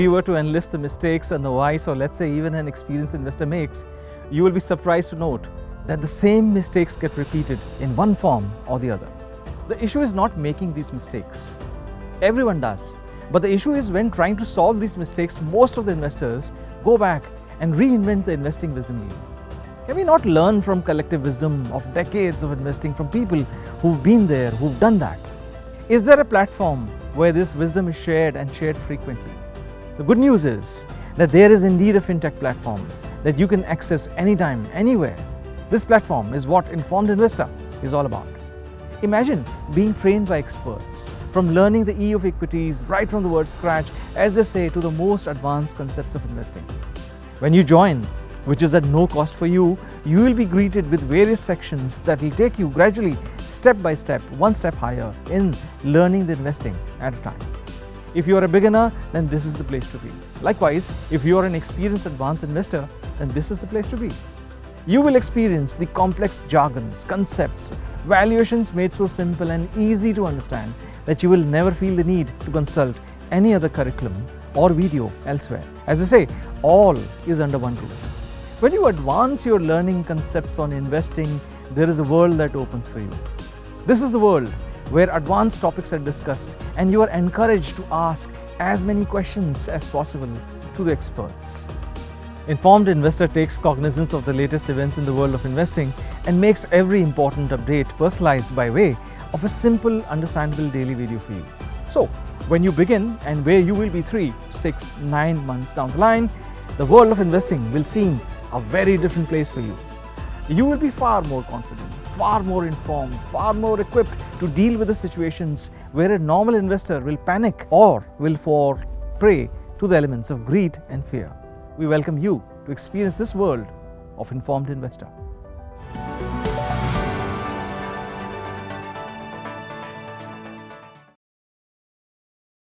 we were to enlist the mistakes a novice or let's say even an experienced investor makes, you will be surprised to note that the same mistakes get repeated in one form or the other. The issue is not making these mistakes. Everyone does. But the issue is when trying to solve these mistakes, most of the investors go back and reinvent the investing wisdom wheel. Can we not learn from collective wisdom of decades of investing from people who've been there, who've done that? Is there a platform where this wisdom is shared and shared frequently? The good news is that there is indeed a fintech platform that you can access anytime, anywhere. This platform is what Informed Investor is all about. Imagine being trained by experts, from learning the E of equities right from the word scratch, as they say, to the most advanced concepts of investing. When you join, which is at no cost for you, you will be greeted with various sections that will take you gradually, step by step, one step higher in learning the investing at a time. If you are a beginner, then this is the place to be. Likewise, if you are an experienced advanced investor, then this is the place to be. You will experience the complex jargons, concepts, valuations made so simple and easy to understand that you will never feel the need to consult any other curriculum or video elsewhere. As I say, all is under one roof. When you advance your learning concepts on investing, there is a world that opens for you. This is the world where advanced topics are discussed and you are encouraged to ask as many questions as possible to the experts. Informed Investor takes cognizance of the latest events in the world of investing and makes every important update personalized by way of a simple, understandable daily video for you. So, when you begin and where you will be 3, 6, 9 months down the line, the world of investing will seem a very different place for you. You will be far more confident, far more informed, far more equipped to deal with the situations where a normal investor will panic or will fall prey to the elements of greed and fear. We welcome you to experience this world of Informed Investor.